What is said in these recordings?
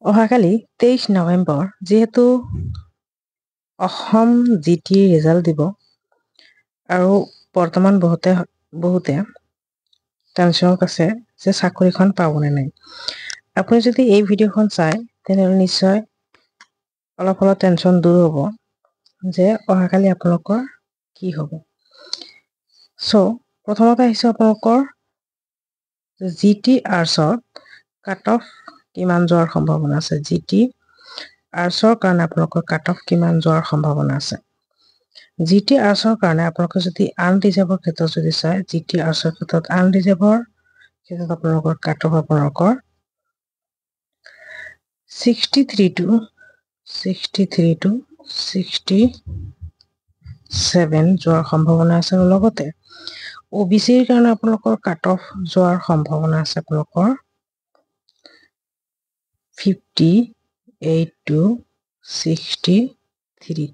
অহাকালি 23 নৱেম্বৰ যেহেতু Assam GT result দিব আৰু বৰ্তমান বহুতে টেনশ্যনত আছে যে চাকৰিখন পাবনে নাই। আপুনি যদি এই ভিডিঅ'খন চায় তেনেহ'লে নিশ্চয় অলপ টেনশ্যন দূৰ হ'ব যে অহাকালি আপোনালোকৰ কি হ'ব। প্ৰথমতে আহিছোঁ আপোনালোকৰ জিটি আৰ্টছৰ কাট অফ কিমান যোৱাৰ সম্ভাৱনা আছে। জিটি আৰ্টছৰ কাৰণে আপোনালোকৰ কাট অফ কিমান যোৱাৰ সম্ভাৱনা আছে। জিটি আৰ্টছৰ কাৰণে আপোনালোকে যদি আনৰিজাৰ্ভৰ ক্ষেত্ৰত যদি চায়, জিটি আৰ্টছৰ ক্ষেত্ৰত আনৰিজাৰ্ভৰ ক্ষেত্ৰত আপোনালোকৰ কাট অফ আপোনালোকৰ 63 to 67 যোৱাৰ সম্ভাৱনা আছে। লগতে OBCৰ কাৰণে আপোনালোকৰ কাট অফ যোৱাৰ সম্ভাৱনা আছে আপোনালোকৰ 58 to 63।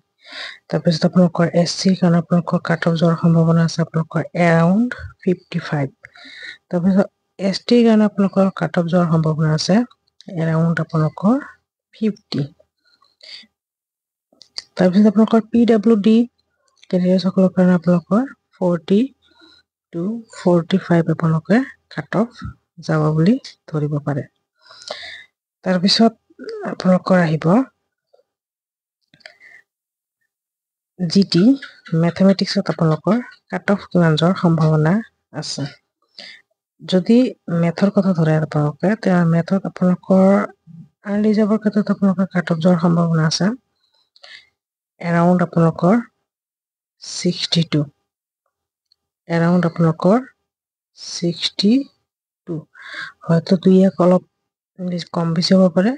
তাৰপিছত আপোনালোকৰ SCৰ কাৰণে আপোনালোকৰ কাট অফ যোৱাৰ সম্ভাৱনা আছে আপোনালোকৰ এৰাউণ্ড 55। তাৰপিছত STৰ কাৰণে আপোনালোকৰ কাট অফ যোৱাৰ সম্ভাৱনা আছে এৰাউণ্ড আপোনালোকৰ 50। তাৰপিছত আপোনালোকৰ PWD কেণ্ডিডেটসকলৰ কাৰণে আপোনালোকৰ 40 to 45 আপোনালোকে কাট অফ যাব বুলি ধৰিব পাৰে। তাৰপিছত আপোনালোকৰ আহিব জিটি মেথমেটিক্সত আপোনালোকৰ কাট অফ কিমান যোৱাৰ সম্ভাৱনা আছে। যদি মেথৰ কথা ধৰে আপোনালোকে, তেতিয়া মেথত আপোনালোকৰ আনৰিজাৰ্ভৰ ক্ষেত্ৰত আপোনালোকৰ কাট অফ যোৱাৰ সম্ভাৱনা আছে এৰাউণ্ড আপোনালোকৰ 62। এৰাউণ্ড আপোনালোকৰ 62। হয়তো 2-1 অলপ কম বেছি হ'ব পাৰে,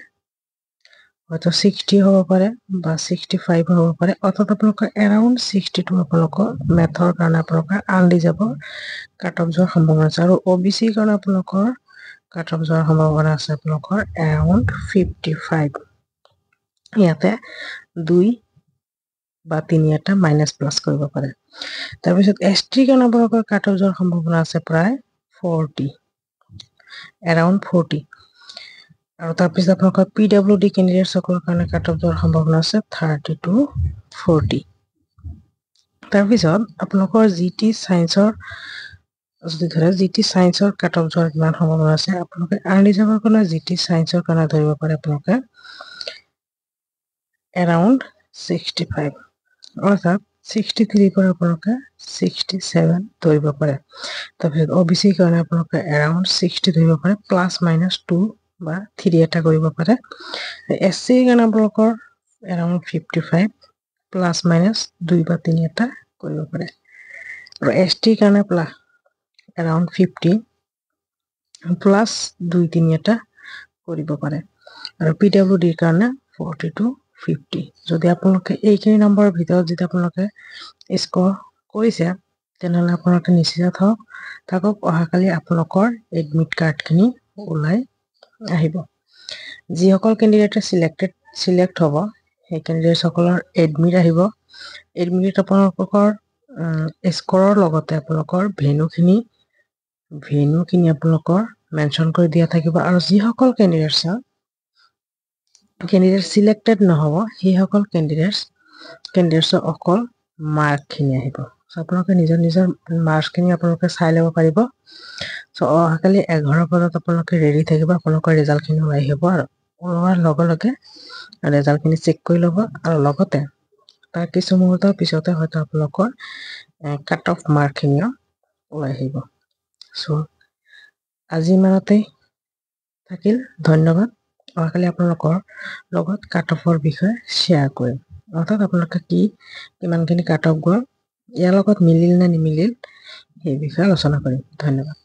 হয়তো 60 হ'ব পাৰে বা 65 হ'ব পাৰে, অৰ্থাৎ আপোনালোকৰ এৰাউণ্ড 62 আপোনালোকৰ মেথৰ কাৰণে আপোনালোকৰ আনৰিজাৰ্ভৰ কাট অফ যোৱাৰ সম্ভাৱনা আছে। আৰু OBCৰ কাৰণে আপোনালোকৰ কাট অফ যোৱাৰ সম্ভাৱনা আছে আপোনালোকৰ এৰাউণ্ড 55। ইয়াতে 2 বা 3 এটা মাইনাছ প্লাছ কৰিব পাৰে। তাৰপিছত STৰ কাৰণে আপোনালোকৰ কাট অফ যোৱাৰ সম্ভাৱনা আছে প্ৰায় 40, এৰাউণ্ড 40। আৰু তাৰপিছত আপোনালোকৰ PWD কেণ্ডিডেটসকলৰ কাৰণে কাট অফ যোৱাৰ সম্ভাৱনা আছে 30 to 40। তাৰপিছত আপোনালোকৰ জিটি ছায়েন্সৰ যদি ধৰে, জিটি ছায়েন্সৰ কাট অফ যোৱাৰ কিমান সম্ভাৱনা আছে আপোনালোকে আনৰিজাৰ্ভৰ কাৰণে জিটি ছায়েন্সৰ কাৰণে ধৰিব পাৰে আপোনালোকে এৰাউণ্ড 65, অৰ্থাৎ 63 পৰা আপোনালোকে 67 ধৰিব পাৰে। তাৰপিছত OBCৰ কাৰণে আপোনালোকে এৰাউণ্ড 60 ধৰিব পাৰে, প্লাছ মাইনাছ 2 বা 3 এটা কৰিব পাৰে। SCৰ কাৰণে আপোনালোকৰ এৰাউণ্ড 55, প্লাছ মাইনাছ 2 বা 3 এটা কৰিব পাৰে। আৰু STৰ কাৰণে এৰাউণ্ড 50, প্লাছ 2-3 এটা কৰিব পাৰে। আৰু PWDৰ কাৰণে 40 to 50। যদি আপোনালোকে এইখিনি নম্বৰৰ ভিতৰত যদি আপোনালোকে স্ক'ৰ কৰিছে তেনেহ'লে আপোনালোকে নিশ্চিত থাকক অহাকালি আপোনালোকৰ এডমিট কাৰ্ডখিনি ওলাই আহিব। যিসকল কেণ্ডিডেটে চিলেক্ট হ'ব সেই কেণ্ডিডেটসকলৰ এডমিট আহিব। এডমিট আপোনালোকৰ স্ক'ৰৰ লগতে আপোনালোকৰ ভেন্যুখিনি আপোনালোকৰ মেনশ্যন কৰি দিয়া থাকিব। আৰু যিসকল কেণ্ডিডেট চিলেক্টেড নহ'ব সেইসকল কেণ্ডিডেটছৰ অকল মাৰ্কখিনি আহিব। আপোনালোকে নিজৰ মাৰ্কছখিনি আপোনালোকে চাই ল'ব পাৰিব। অহাকালি 11 বজাত আপোনালোকে ৰেডি থাকিব, আপোনালোকৰ ৰিজাল্টখিনি ওলাই আহিব। আৰু ওলোৱাৰ লগে লগে ৰিজাল্টখিনি চেক কৰি ল'ব। আৰু লগতে তাৰ কিছু মুহূৰ্তৰ পিছতে হয়তো আপোনালোকৰ কাট অফ মাৰ্কখিনিও ওলাই আহিব। আজি ইমানতেই থাকিল, ধন্যবাদ। অহাকালি আপোনালোকৰ লগত কাট অফৰ বিষয়ে শ্বেয়াৰ কৰিম, অৰ্থাৎ আপোনালোকে কিমানখিনি কাট অফ গ'ল, ইয়াৰ লগত মিলিল নে নিমিলিল সেই বিষয়ে আলোচনা কৰিম। ধন্যবাদ।